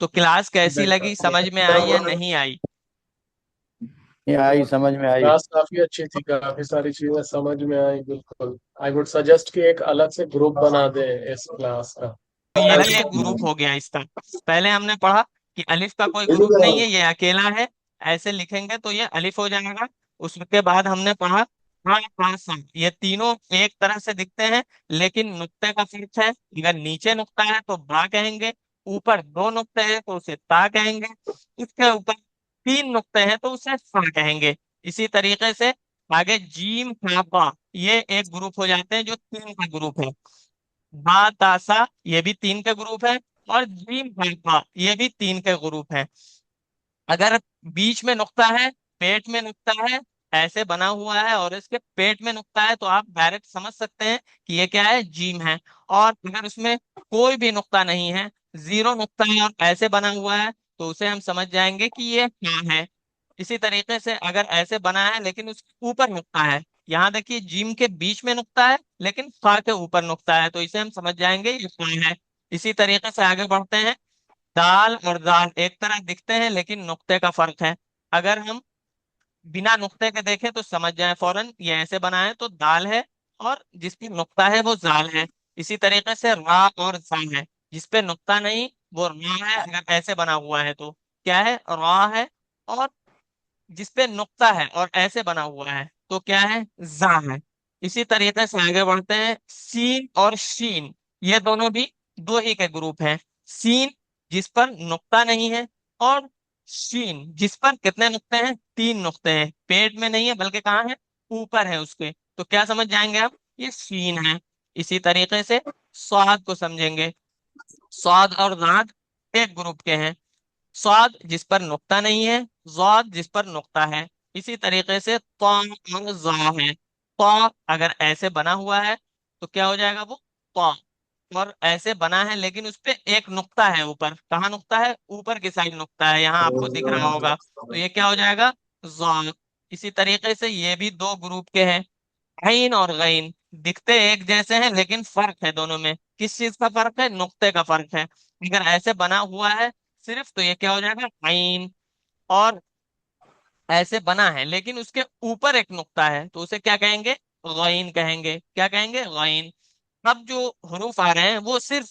तो क्लास कैसी लगी, समझ में आई या बेटर। नहीं आई? ये आई, समझ में आई। क्लास काफी अच्छी थी, काफी सारी चीजें समझ में आई बिल्कुल। आई वुड सजेस्ट कि एक अलग से ग्रुप बना दे इस क्लास का। तो ये भी एक ग्रुप हो गया इसका। पहले हमने पढ़ा कि अलिफ का कोई ग्रुप नहीं है, ये अकेला है। ऐसे लिखेंगे तो ये अलिफ हो जाएगा। उसके बाद हमने पढ़ा हाँ हाँ सा, ये तीनों एक तरह से दिखते हैं, लेकिन नुक्ते का फर्क है। अगर नीचे नुक्ता है तो बा कहेंगे, ऊपर दो नुक्ते हैं तो उसे ता कहेंगे, इसके ऊपर तीन नुक्ते हैं तो उसे फा कहेंगे। इसी तरीके से आगे जीम फा पा, ये एक ग्रुप हो जाते हैं जो तीन का ग्रुप है। बा तासा ये भी तीन के ग्रुप है, और जीम हल्फा ये भी तीन के ग्रुप है। अगर बीच में नुक्ता है, पेट में नुक्ता है, ऐसे बना हुआ है और इसके पेट में नुक्ता है, तो आप डायरेक्ट समझ सकते हैं कि ये क्या है, जीम है। और अगर उसमें कोई भी नुक्ता नहीं है, जीरो नुक्ता है और ऐसे बना हुआ है, तो उसे हम समझ जाएंगे कि ये क्या है। इसी तरीके से अगर ऐसे बना है लेकिन उसके ऊपर नुक्ता है, यहाँ देखिए जिम के बीच में नुक्ता है लेकिन फा के ऊपर नुक्ता है, तो इसे हम समझ जाएंगे ये फा है। इसी तरीके से आगे बढ़ते हैं। दाल और दाल एक तरह दिखते हैं लेकिन नुक्ते का फर्क है। अगर हम बिना नुक्ते के देखें तो समझ जाए फौरन ये ऐसे बना है तो दाल है, और जिस पे नुक्ता है वो जाल है। इसी तरीके से रा और जा है, जिस पे नुक्ता नहीं वो रा है, अगर ऐसे बना हुआ है तो क्या है, रा है। और जिस पे नुक्ता है और ऐसे बना हुआ है तो क्या है, जा है। इसी तरीके से आगे बढ़ते हैं। सीन और शीन, ये दोनों भी दो ही के ग्रुप हैं। सीन जिस पर नुक्ता नहीं है, और शीन जिस पर कितने नुक्ते हैं, तीन नुक्ते हैं, पेट में नहीं है बल्कि कहाँ है, ऊपर है उसके, तो क्या समझ जाएंगे आप, ये शीन है। इसी तरीके से स्वाद को समझेंगे। स्वाद और दाद एक ग्रुप के हैं। स्वाद जिस पर नुक्ता नहीं है, ज़ाद जिस पर नुक्ता है। इसी तरीके से तौ और ज़ा है। तौ अगर ऐसे बना हुआ है तो क्या हो जाएगा वो, तौ। और ऐसे बना है लेकिन उस पे एक नुक्ता है, ऊपर कहाँ नुक्ता है, ऊपर की साइड नुक्ता है, यहाँ आपको दिख रहा होगा, तो ये क्या हो जाएगा, ज़ा। इसी तरीके से ये भी दो ग्रुप के हैं। गैन और गैन दिखते एक जैसे हैं लेकिन फर्क है दोनों में। किस चीज का फर्क है, नुक्ते का फर्क है। अगर ऐसे बना हुआ है सिर्फ तो ये क्या हो जाएगा, गैन। और ऐसे बना है लेकिन उसके ऊपर एक नुक्ता है तो उसे क्या कहेंगे, गैन कहेंगे। क्या कहेंगे, गैन। अब जो हरूफ आ रहे हैं वो सिर्फ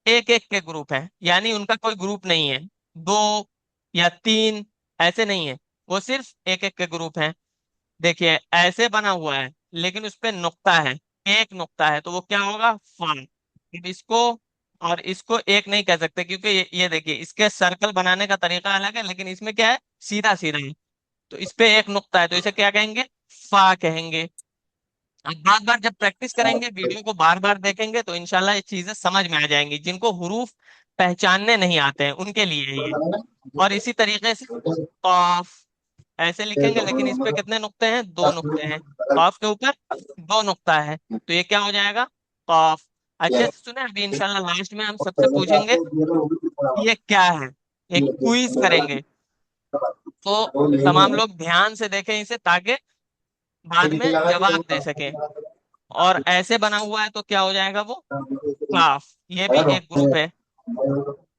एक एक के ग्रुप है, यानी उनका कोई ग्रुप नहीं है, दो या तीन ऐसे नहीं है, वो सिर्फ एक एक के ग्रुप है। देखिए ऐसे बना हुआ है लेकिन उस पे नुक्ता है, एक नुक्ता है, तो वो क्या होगा, फन। अब इसको और इसको एक नहीं कह सकते क्योंकि ये देखिए इसके सर्कल बनाने का तरीका अलग है, लेकिन इसमें क्या है, सीधा सीधा है। तो इस पे एक नुक्ता है तो इसे क्या कहेंगे, फा कहेंगे। अब बार बार जब प्रैक्टिस करेंगे, वीडियो को बार बार देखेंगे, तो इंशाल्लाह ये चीजें समझ में आ जाएंगी। जिनको हुरूफ पहचानने नहीं आते हैं उनके लिए है ये। और इसी तरीके से कॉफ ऐसे लिखेंगे लेकिन इस पे कितने नुक्ते हैं, दो नुक्ते हैं। कॉफ के ऊपर दो नुक्ता है तो ये क्या हो जाएगा, कॉफ। अच्छे से सुने, अभी इंशाल्लाह लास्ट में हम सबसे पूछेंगे कि ये क्या है, एक क्विज करेंगे। तो तमाम लोग ध्यान से देखें इसे ताकि बाद में जवाब दे सके। और ऐसे बना हुआ है तो क्या हो जाएगा वो, काफ, ये भी एक ग्रुप है।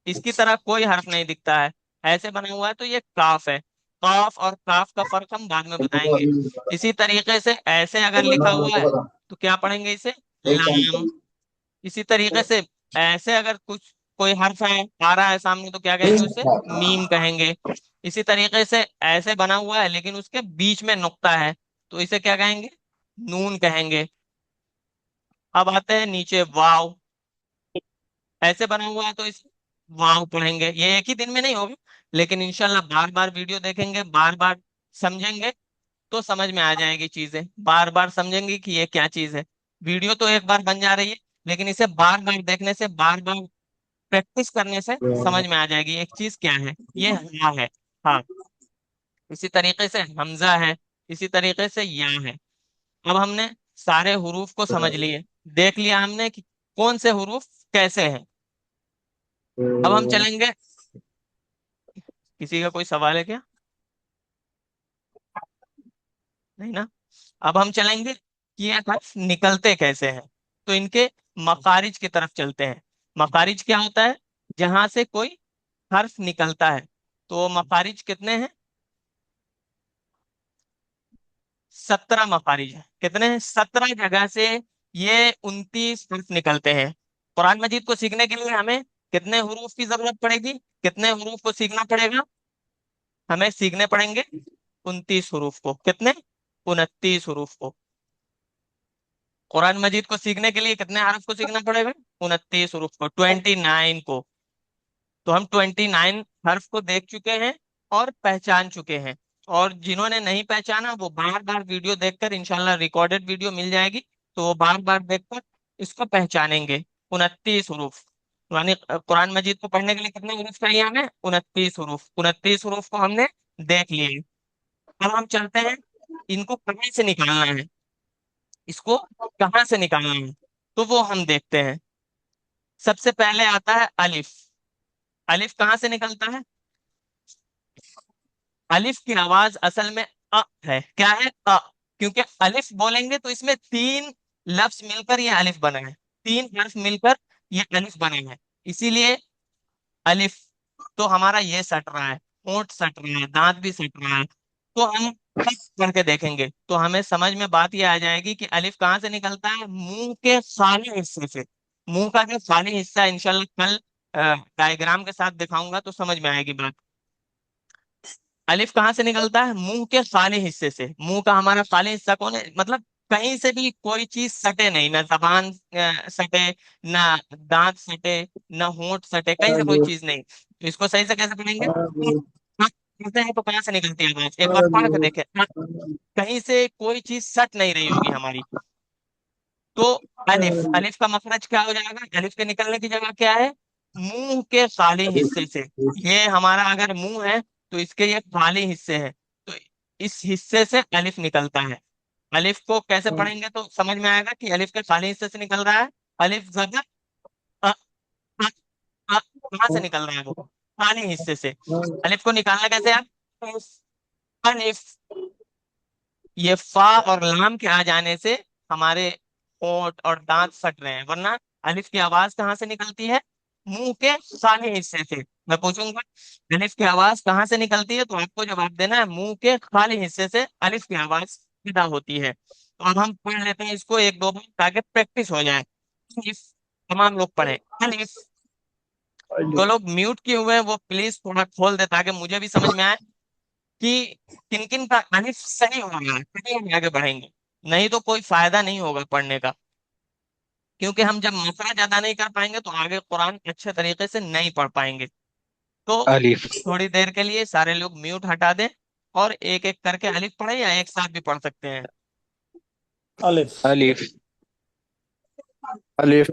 इसकी तरह कोई हर्फ नहीं दिखता है, ऐसे बना हुआ है तो ये काफ है। काफ और काफ का फर्क हम बाद में बताएंगे। इसी तरीके से ऐसे अगर लिखा हुआ है तो क्या पढ़ेंगे इसे, लाम। इसी तरीके से ऐसे अगर कुछ कोई हर्फ है आ रहा है सामने तो क्या कहेंगे उसे, मीम कहेंगे। इसी तरीके से ऐसे बना हुआ है लेकिन उसके बीच में नुक्ता है तो इसे क्या कहेंगे, नून कहेंगे। अब आते हैं नीचे, वाव। ऐसे बना हुआ है तो इस वाव पढ़ेंगे। ये एक ही दिन में नहीं होगा, लेकिन इंशाल्लाह बार बार वीडियो देखेंगे, बार बार समझेंगे तो समझ में आ जाएगी चीजें। बार बार समझेंगे कि ये क्या चीज है। वीडियो तो एक बार बन जा रही है, लेकिन इसे बार बार देखने से, बार बार प्रैक्टिस करने से समझ में आ जाएगी एक चीज क्या है, ये हाँ है। हाँ। इसी तरीके से हमजा है, इसी तरीके से या है। अब हमने सारे हुरूफ को समझ लिए, देख लिया हमने कि कौन से हुरूफ कैसे हैं। अब हम चलेंगे, किसी का कोई सवाल है क्या, नहीं ना। अब हम चलेंगे कि ये हर्फ निकलते कैसे हैं। तो इनके मखारिज की तरफ चलते हैं। मखारिज क्या होता है, जहां से कोई हर्फ निकलता है, तो मखारिज कितने हैं? 17 मखारिज है। कितने हैं? 17 जगह से ये 29 हर्फ निकलते हैं। कुरान मजीद को सीखने के लिए हमें कितने हुरूफ की जरूरत पड़ेगी? कितने हुरूफ को सीखना पड़ेगा? हमें सीखने पड़ेंगे 29 हुरूफ को। कितने? 29 हुरूफ को। कुरान मजीद को सीखने के लिए कितने हरफ को सीखना पड़ेगा? 29 हुरूफ को, 29 को। तो हम 29 हर्फ को देख चुके हैं और पहचान चुके हैं। और जिन्होंने नहीं पहचाना वो बार बार वीडियो देखकर, इंशाल्लाह रिकॉर्डेड वीडियो मिल जाएगी, तो वो बार बार देखकर इसको पहचानेंगे। 29 हुरूफ, यानी कुरान मजीद को पढ़ने के लिए कितने हुरूफ चाहिए हमें? 29 हुरूफ। 29 हुरूफ को हमने देख लिए। अब हम चलते हैं, इनको कहाँ से निकालना है, इसको कहाँ से निकालना है, तो वो हम देखते हैं। सबसे पहले आता है अलिफ। अलिफ कहाँ से निकलता है? अलिफ की आवाज असल में अ है। क्या है? अ। क्योंकि अलिफ बोलेंगे तो इसमें 3 लफ्ज मिलकर ये अलिफ बना है, 3 हर्फ मिलकर ये अलिफ बना है, इसीलिए अलिफ। तो हमारा ये सट रहा है, होंठ सट रहा है, दांत भी सट रहा है, तो हम करके देखेंगे तो हमें समझ में बात ये आ जाएगी कि अलिफ कहाँ से निकलता है? मुंह के खाली हिस्से से। मुंह का जो खाली हिस्सा है, इंशाल्लाह कल डायग्राम के साथ दिखाऊंगा तो समझ में आएगी बात। अलिफ कहाँ से निकलता है? मुंह के खाली हिस्से से। मुंह का हमारा खाली हिस्सा कौन है? मतलब कहीं से भी कोई चीज सटे नहीं, ना जबान सटे, ना दांत सटे, ना होंठ सटे, कहीं से कोई चीज नहीं। तो इसको सही से कैसे पढ़ेंगे? हाँ, कहते हैं तो कहाँ से निकलती है आवाज? एक बार पढ़ के देखें। हाँ, कहीं से कोई चीज सट नहीं रही होगी हमारी। तो अलिफ, अलिफ का मखरज क्या हो जाएगा? अलिफ के निकलने की जगह क्या है? मुंह के खाली हिस्से से। ये हमारा अगर मुंह है तो इसके ये खाली हिस्से हैं, तो इस हिस्से से अलिफ निकलता है। अलिफ को कैसे पढ़ेंगे तो समझ में आएगा कि अलिफ के खाली हिस्से से निकल रहा है। अलिफ जबर अ, अ, कहाँ से निकल रहा है? वो खाली हिस्से से। अलिफ को निकालना कैसे आप? अलिफ, ये फा और लाम के आ जाने से हमारे होंठ और दांत फट रहे हैं, वरना अलिफ की आवाज कहाँ से निकलती है? मुंह के खाली हिस्से से। मैं पूछूंगा अलिफ की आवाज कहाँ से निकलती है, तो आपको जवाब देना है मुंह के खाली हिस्से से अलिफ की आवाज पैदा होती है। तो अब हम पढ़ लेते हैं इसको एक दो बार ताकि प्रैक्टिस हो जाए। अलिफ, तमाम लोग पढ़े अलिफ। जो लोग म्यूट किए हुए हैं वो प्लीज थोड़ा खोल दे ताकि मुझे भी समझ में आए कि किन किन का अलिफ सही हो रहा है, तभी हम आगे बढ़ेंगे। नहीं तो कोई फायदा नहीं होगा पढ़ने का, क्योंकि हम जब मसला ज्यादा नहीं कर पाएंगे तो आगे कुरान अच्छे तरीके से नहीं पढ़ पाएंगे। तो अलिफ। थोड़ी देर के लिए सारे लोग म्यूट हटा दें और एक एक करके अलिफ पढ़े, या एक साथ भी पढ़ सकते हैं। अलिफ। अलिफ। अलिफ।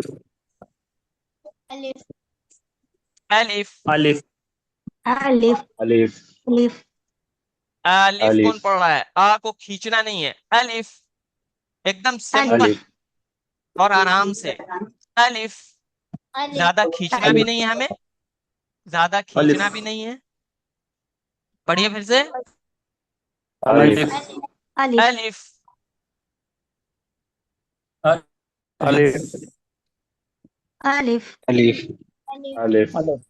अलिफ अलिफ। अलिफ। अलिफ अलिफ। अलिफ अलिफ कौन अलिफ। पढ़ रहा है? आ को खींचना नहीं है। अलिफ, एकदम सिंपल अलिफ। और आराम से। अलिफ, ज्यादा खींचना भी अलिफ नहीं है हमें, ज्यादा अलिफ। खींचना भी नहीं है। पढ़िए फिर से। अलिफ। अलिफ अलिफ। अलिफ। अलिफ अलिफ। अलिफ। अलिफ।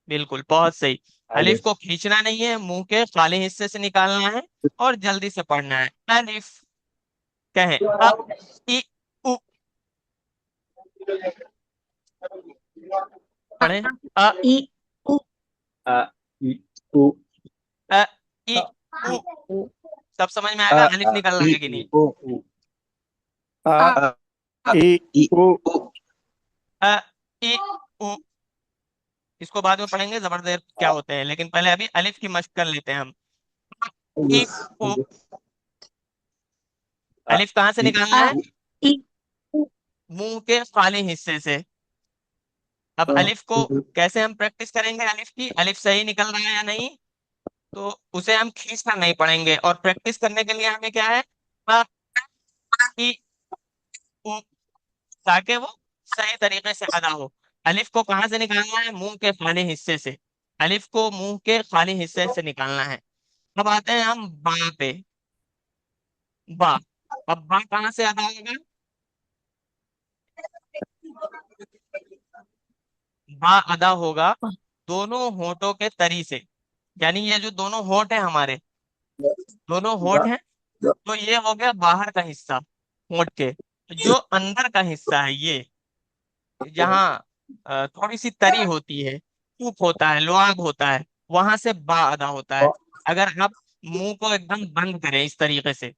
बिल्कुल, बहुत सही। अलिफ अलिफ। को खींचना नहीं है, मुंह के खाली हिस्से से निकालना है और जल्दी से पढ़ना है। अलिफ, कहें अ, इ, उ, पढ़े। अ, इ उ अ इ उ अ, इ, उ। सब समझ में अ आएगा अलिफ अ निकल रहा इ है कि नहीं? उ उ आ अ अ ई इ उ उ अ, इ, उ। इसको बाद में पढ़ेंगे जबर देर क्या होते हैं, लेकिन पहले अभी अलिफ की मशक कर लेते हैं हम। अ, इ, उ। अ अलिफ कहाँ से इ निकालना आ है? इ उ मुंह के खाली हिस्से से। अब अलिफ को कैसे हम प्रैक्टिस करेंगे? अलिफ की, अलिफ सही निकल रहा है या नहीं, तो उसे हम खींचना नहीं पड़ेंगे। और प्रैक्टिस करने के लिए हमें क्या है? अ, इ, उ, ताकि वो सही तरीके से अदा हो। अलिफ को कहाँ से निकालना है? मुंह के खाली हिस्से से। अलिफ को मुंह के खाली हिस्से से निकालना है। अब आते हैं हम बा पे। बा। अब बा कहाँ से अदा होगा? बा अदा होगा दोनों होठों के तरी से, यानी ये जो दोनों होठ है हमारे, दोनों होठ हैं, तो ये हो गया बाहर का हिस्सा होठ के। जो अंदर का हिस्सा है ये, जहाँ थोड़ी सी तरी होती है, टूप होता है, लुआब होता है, वहां से बा अदा होता है। अगर आप मुंह को एकदम बंद करें इस तरीके से,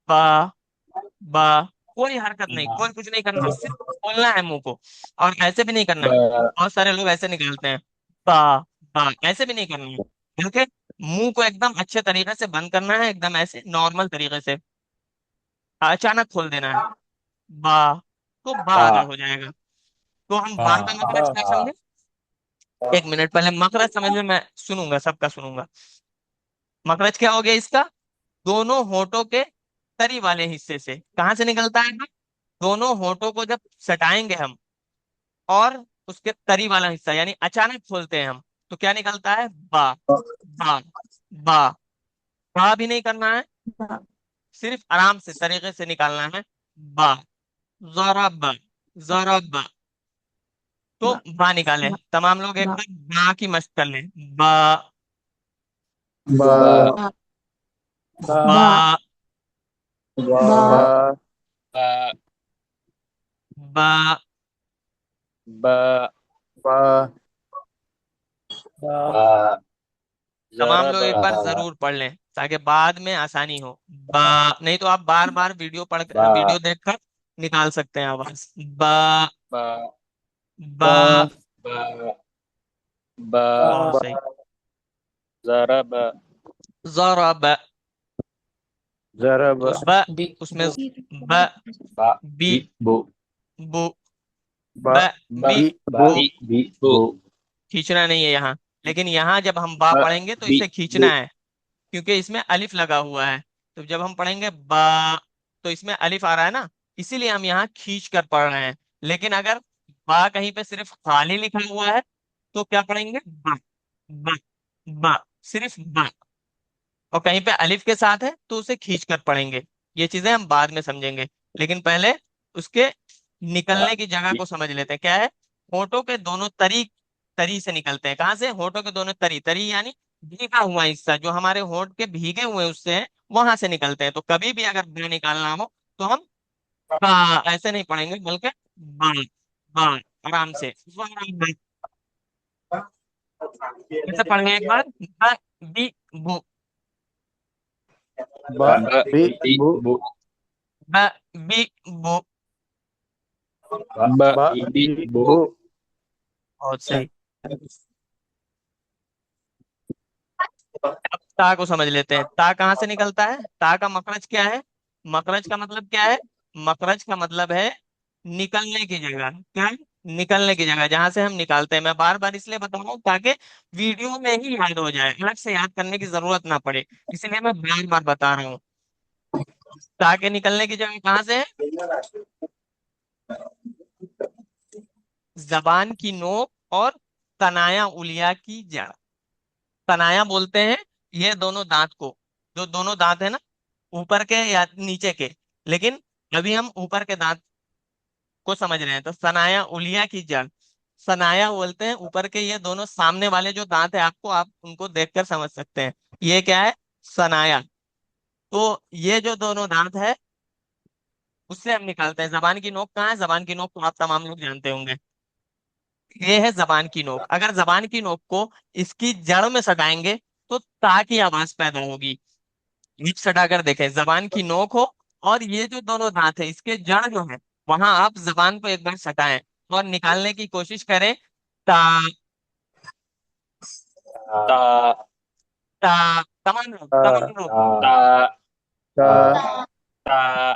बा, बा, कोई हरकत नहीं, कोई कुछ नहीं करना, सिर्फ बोलना है मुंह को। और ऐसे भी नहीं करना है, बहुत सारे लोग ऐसे निकालते हैं, बा, बा, ऐसे भी नहीं करना है, बल्कि मुंह को एकदम अच्छे तरीके से बंद करना है, एकदम ऐसे नॉर्मल तरीके से, अचानक खोल देना है, बा, तो बा अदा हो जाएगा। तो हम बा का मखरज क्या समझे? एक मिनट, पहले मखरज समझ में, मैं सुनूंगा, सबका सुनूंगा। मखरज क्या हो गया इसका? दोनों होठों के तरी वाले हिस्से से, कहाँ से निकलता है? दोनों होठों को जब सटाएंगे हम, और उसके तरी वाला हिस्सा यानी अचानक खोलते हैं हम, तो क्या निकलता है? बा, बा, बा। बा भी नहीं करना है, सिर्फ आराम से तरीके से निकालना है, बा, जरा बा, जरा बा। तो बा निकाले, तमाम लोग एक बार बा की मस्त कर लें। बा, बा, बा, बा, बा, बा, बा, बा, तमाम जरा लोग एक बार बा, जरूर पढ़ लें ताकि बाद में आसानी हो। बा, नहीं तो आप बार बार बा, वीडियो देखकर निकाल सकते हैं आवाज। बा, बा, बा, बा, बा, बहुत सही। जरा बा, जरा ब, जरा तो बा, ब, उसमें ब, बा, बी, बी, बो, बु, बा, ब, बा, बी, बा, बु। बी, बो, खींचना नहीं है यहाँ, लेकिन यहाँ जब हम बा बा, पढ़ेंगे तो बी, इसे बो, खींचना है, क्योंकि इसमें अलिफ लगा हुआ है। तो जब हम पढ़ेंगे बा, तो इसमें अलिफ आ रहा है ना, इसीलिए हम यहाँ खींच कर पढ़ रहे हैं। लेकिन अगर बा कहीं पे सिर्फ खाली लिखा हुआ है, तो क्या पढ़ेंगे? बा, बा, बा, सिर्फ बा। और कहीं पे अलिफ के साथ है तो उसे खींच कर पढ़ेंगे। ये चीजें हम बाद में समझेंगे, लेकिन पहले उसके बा, निकलने की जगह बी, को समझ लेते हैं। क्या है? होठों के दोनों तरी, तरी से निकलते हैं। कहाँ से? होठों के दोनों तरी, तरी यानी भीगा हुआ हिस्सा, जो हमारे होठ के भीगे हुए उससे है, वहां से निकलते हैं। तो कभी भी अगर बा निकालना हो तो हम बा ऐसे नहीं पढ़ेंगे, बल्कि बा, बा, आराम से ऐसे पढ़ेंगे एक बार। ब, बी, बू, बा, बी, बो, ब, बी, बू। बा, बा, बी, बी, बो, बो। बहुत सही। अब ता को समझ लेते हैं। ता कहाँ से निकलता है? ता का मखरज क्या है? मखरज का मतलब क्या है? मखरज का मतलब है निकलने की जगह। क्या है? निकलने की जगह, जहां से हम निकालते हैं। मैं बार बार इसलिए बता रहा हूँ ताकि वीडियो में ही याद हो जाए, अलग से याद करने की जरूरत ना पड़े, इसलिए मैं बार बार बता रहा हूँ। ता के निकलने की जगह कहाँ से है? जबान की नोक और तनाया उलिया की जड़। तनाया बोलते हैं ये दोनों दांत को, जो दोनों दांत है ना, ऊपर के या नीचे के, लेकिन अभी हम ऊपर के दांत को समझ रहे हैं। तो सनाया उलिया की जड़, सनाया बोलते हैं ऊपर के ये दोनों सामने वाले जो दांत है, आपको, आप उनको देखकर समझ सकते हैं। ये क्या है? सनाया। तो ये जो दोनों दांत है, उससे हम निकालते हैं। जबान की नोक कहाँ है? जबान की नोक तो आप तमाम लोग जानते होंगे, ये है जबान की नोक। अगर जबान की नोक को इसकी जड़ में सटाएंगे तो ता की आवाज पैदा होगी। ईप सटाकर देखें, जबान की नोक हो और ये जो दोनों दांत है, इसके जड़ जो है, वहां आप जबान को एक बार सटाएं और निकालने की कोशिश करें। ता, ता, ता, तमाम लोग, ता, तमाम लोग। ता, ता, ता,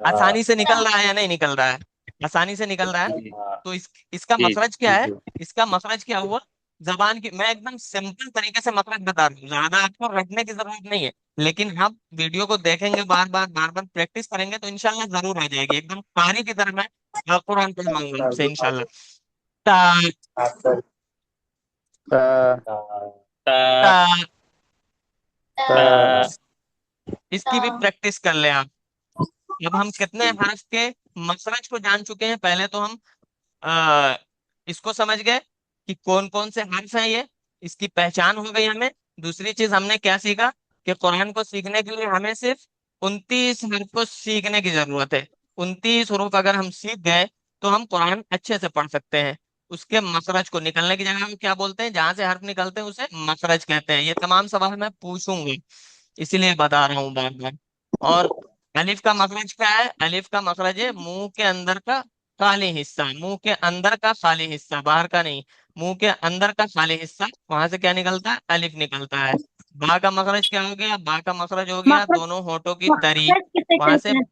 आसानी से निकल रहा है या नहीं निकल रहा है? आसानी से निकल रहा है। तो इसका जी, मखरज क्या है? इसका मखरज क्या हुआ? जबान की, मैं एकदम सिंपल तरीके से मखरज बता रहा हूँ, ज्यादा आपको रटने की जरूरत नहीं है। लेकिन आप वीडियो को देखेंगे, बार बार प्रैक्टिस करेंगे, तो इंशाल्लाह जरूर आ जाएगी, एकदम कारी की तरह। मैं कुरान पढ़ मांगूंगा आपसे इंशाल्लाह। ता, ता, ता, ता, ता, इसकी भी प्रैक्टिस कर ले आप। अब हम कितने हर्फ के मखरज को जान चुके हैं? पहले तो हम इसको समझ गए कि कौन कौन से हर्फ हैं ये, इसकी पहचान हो गई हमें। दूसरी चीज हमने क्या सीखा कि कुरान को सीखने के लिए हमें सिर्फ 29 हर्फ को सीखने की जरूरत है। 29 हरूफ अगर हम सीख गए तो हम कुरान अच्छे से पढ़ सकते हैं। उसके मखरज को, निकलने की जगह को क्या बोलते हैं, जहां से हर्फ निकलते हैं उसे मखरज कहते हैं। ये तमाम सवाल मैं पूछूंगी, इसीलिए बता रहा हूँ बार बार। और अलिफ का मखरज क्या है? अलिफ का मखरज है मुंह के अंदर का खाली हिस्सा, मुंह के अंदर का खाली हिस्सा, बाहर का नहीं। मुंह के अंदर का खाली हिस्सा, वहां से क्या निकलता है? अलिफ निकलता है। बा का मखरज क्या हो गया? बा का मखरज हो गया मखरज दोनों होठों की तरी, मखरज किसे वहां से। कहते हैं?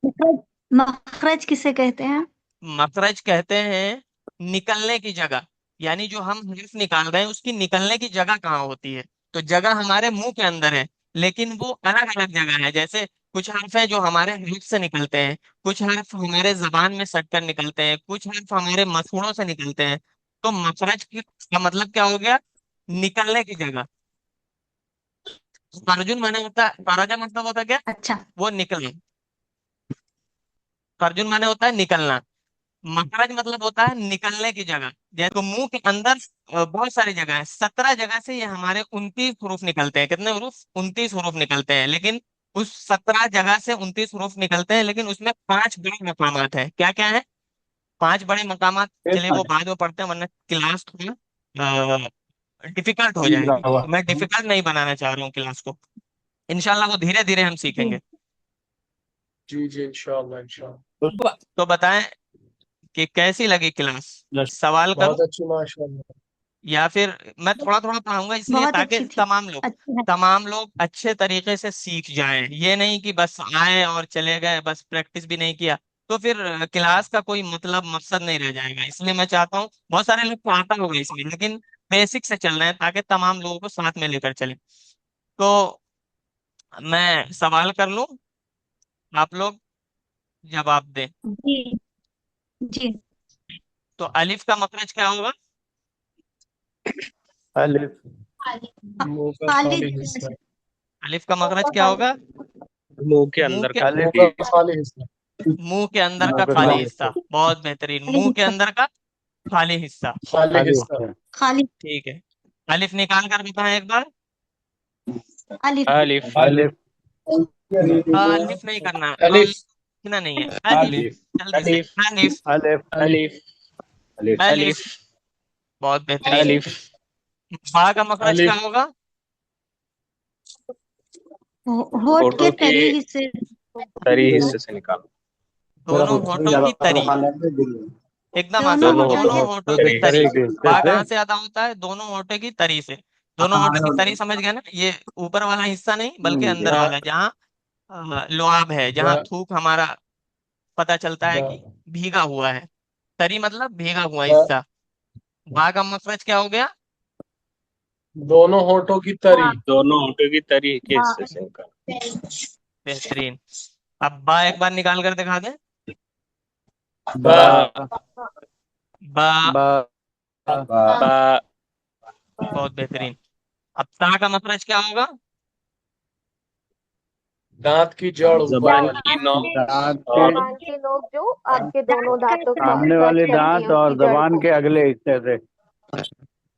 मखरज मखरज किसे कहते हैं? मखरज कहते हैं निकलने की जगह, यानी जो हम हर्फ निकाल रहे हैं उसकी निकलने की जगह कहाँ होती है। तो जगह हमारे मुंह के अंदर है, लेकिन वो अलग अलग जगह है। जैसे कुछ हर्फ है जो हमारे होंठ से निकलते हैं, कुछ हर्फ हमारे जबान में सट कर निकलते हैं, कुछ हर्फ हमारे मसूड़ों से निकलते हैं। तो का मतलब क्या हो गया? निकलने की जगह। तर्जुन माने होता है, तराजा मतलब होता है क्या? अच्छा। वो निकलना। तर्जुन माने होता है निकलना। मखरज मतलब होता है निकलने की जगह। जैसे तो मुंह के अंदर बहुत सारी जगह है, 17 जगह से ये हमारे 29 हरूफ निकलते हैं। कितने हरूफ? 29 हरूफ निकलते हैं। लेकिन उस 17 जगह से 29 हरूफ निकलते हैं, लेकिन उसमें 5 बड़े मकामात है। क्या क्या है? 5 बड़े मकामात। चलिए वो बाद में पढ़ते हैं, वरना क्लास थोड़ा डिफिकल्ट हो जाएगी। तो मैं डिफिकल्ट नहीं बनाना चाह रहा हूँ क्लास को। इंशाल्लाह वो धीरे धीरे हम जी सीखेंगे। जी जी, इंशाल्लाह इंशाल्लाह। तो बताएं कि कैसी लगी क्लास। सवाल करूं बहुत अच्छी, माशाल्लाह। या फिर मैं थोड़ा थोड़ा पढ़ाऊंगा, इसलिए बहुत ताकि अच्छी थी। अच्छी है। तमाम लोग अच्छे तरीके से सीख जाएं। ये नहीं कि बस आए और चले गए, बस प्रैक्टिस भी नहीं किया, तो फिर क्लास का कोई मतलब मकसद नहीं रह जाएगा। इसलिए मैं चाहता हूँ, बहुत सारे लोग को आता होगा इसमें, लेकिन बेसिक से चल रहे हैं ताकि तमाम लोगों को साथ में लेकर चले। तो मैं सवाल कर लूं, आप लोग जवाब दें। जी जी। तो अलिफ का मखरज क्या होगा? अलिफ। मुंह का खाली खाली जगह हिस्सा। से। अलिफ का मखरज क्या होगा? मुंह के मुंह अंदर के का मुंह अलिफ। का खाली खाली हिस्सा। मुंह के अंदर का मुंह का खाली खाली हिस्सा, हिस्सा। बहुत बेहतरीन। खाली मुंह के हिस्सा। अंदर का खाली हिस्सा। खाली खाली हिस्सा। हिस्सा। खाली। ठीक है, अलिफ निकाल कर बताएं एक बार। अलिफ। अलिफ अलिफ। अलिफ नहीं करना, अलिफ। लिखना नहीं है, अलिफ। अलिफ जल्दी से अलिफ अलिफ। अलिफ। अलिफ। अलिफ अलिफ। अलिफ, अलिफ बहुत बेहतरीन। अलिफ बा का मखरज क्या अलिफ। होगा? होठ के होठों के तरी हिस्से। तरी हिस्से से निकालो। दोनों होठों की तरी, एकदम आसान। दोनों होठों दोनों की होठों की तरी तरी। तरी के हिस्से बा से। कहाँ से अदा होता है? दोनों होठों की तरी से। दोनों होठों की तरी समझ गए ना? ये ऊपर वाला हिस्सा नहीं, बल्कि अंदर बा। वाला, जहाँ लुआब है, जहाँ बा। थूक हमारा पता चलता है बा। कि भीगा हुआ है। तरी मतलब भीगा हुआ बा। हिस्सा। बा का मखरज क्या हो गया? दोनों होठों की तरी। दोनों होठों की तरी के हाँ। हिस्से से निकालो। बेहतरीन। अब बा एक बार निकाल कर दिखा दे। बा। बा बा, बा। बा बहुत बेहतरीन। अब ता का मखरज क्या होगा? दांत की जड़ ऊपर जबान वाली। की नोक दांत और के जबान की नोक जो आपके दोनों दांतों को सामने टच वाले करती दांत है और उसकी जड़ जबान को। के अगले हिस्से से।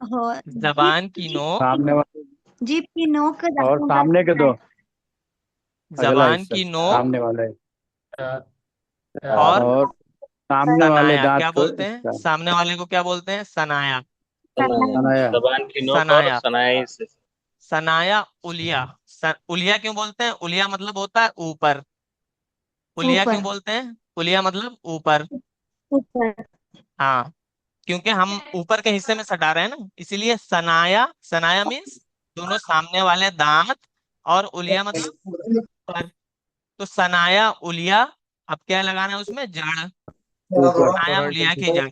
हो जीभ जबान की नोक, सामने वाले जीभ की नोक और दांतों का सामने के हिस्सा दो, है। अगला जबान हिस्सा की नोक सामने वाले। हाँ, और हाँ। और सामने वाले सनाया। दांत क्या को बोलते हैं हिस्सा। सामने वाले को? क्या बोलते हैं? सनाया। बनाया। जबान की नोक और सनाया, सनाए हिस्से से। सनाया, उलिया। उलिया क्यों बोलते हैं? उलिया मतलब होता है ऊपर। उलिया क्यों ऊपर। बोलते हैं? उलिया मतलब ऊपर। ऊपर। हाँ, क्योंकि हम ऊपर के हिस्से में सटा रहे हैं ना, इसीलिए सनाया। सनाया मीन्स दोनों सामने वाले दांत, और उलिया मतलब ऊपर। तो सनाया उलिया। अब क्या लगाना है उसमें? जड़। सनाया फ्रंट उलिया की। की जड़।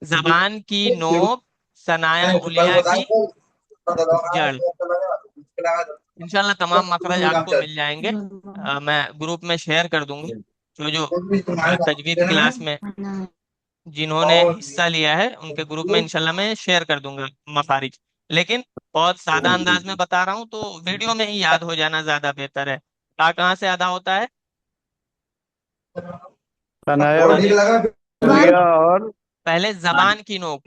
जबान की नोक, सनाया उलिया की जड़। इंशाल्लाह तमाम मखरज आपको मिल जाएंगे। मैं ग्रुप में शेयर कर दूंगी। जो जो तजवीद क्लास में जिन्होंने हिस्सा लिया है उनके ग्रुप में इंशाल्लाह मैं शेयर कर दूंगा मखारिज। लेकिन बहुत सादा अंदाज में बता रहा हूँ, तो वीडियो में ही याद हो जाना ज्यादा बेहतर है। कहाँ से अदा होता है? बनाया अलिफ। जबान। उलिया और पहले जबान की नोक,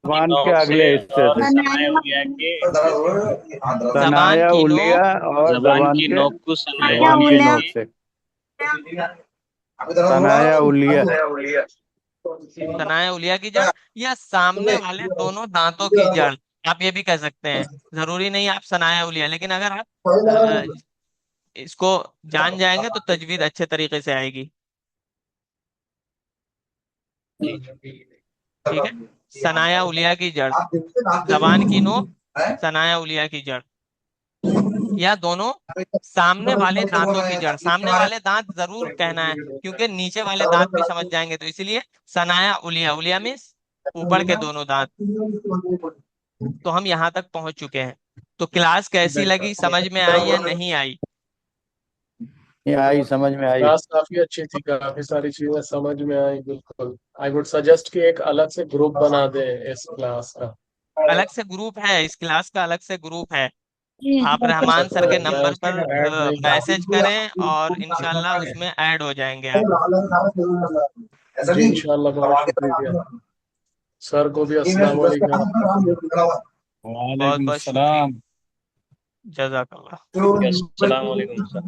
जबान के नोक से अगले हिस्से और से सनाया उलिया के जबान सनाया की उलिया नोक और जबान जबान की के नोक को सनाया जबान की उलिया नोक के से सनाया उलिया सनाया उलिया की जड़ या सामने वाले दोनों दांतों की जड़, आप ये भी कह सकते हैं। जरूरी नहीं आप सनाया उलिया, लेकिन अगर आप इसको जान जाएंगे तो तजवीज अच्छे तरीके से आएगी। ठीक है, सनाया उलिया की जड़, जबान की नोक, सनाया उलिया की जड़, या दोनों सामने वाले दांतों की जड़। सामने वाले दांत जरूर कहना है, क्योंकि नीचे वाले दांत भी समझ जाएंगे, तो इसलिए सनाया उलिया, उलिया मीन्स ऊपर के दोनों दांत। तो हम यहाँ तक पहुंच चुके हैं। तो क्लास कैसी लगी, समझ में आई या नहीं आई? ये आई, समझ में आई। क्लास काफी अच्छी थी, काफी सारी चीजें समझ में आई बिल्कुल। आई वुड सजेस्ट कि एक अलग से ग्रुप बना दें इस क्लास का। अलग से ग्रुप है, इस क्लास का अलग से ग्रुप है। जी आप अच्छा, रहमान सर के तो मैं नंबर पर उसमें ऐड नहीं मैसेज करें कर और इंशाल्लाह उसमें ऐड हो जाएंगे आप। जी इंशाल्लाह, बहुत शुक्रिया। सर को भी अस्सलाम वालेकुम। बहुत बहुत शुक्रिया, जजाकल्लाह। अस्सलाम वालेकुम सर।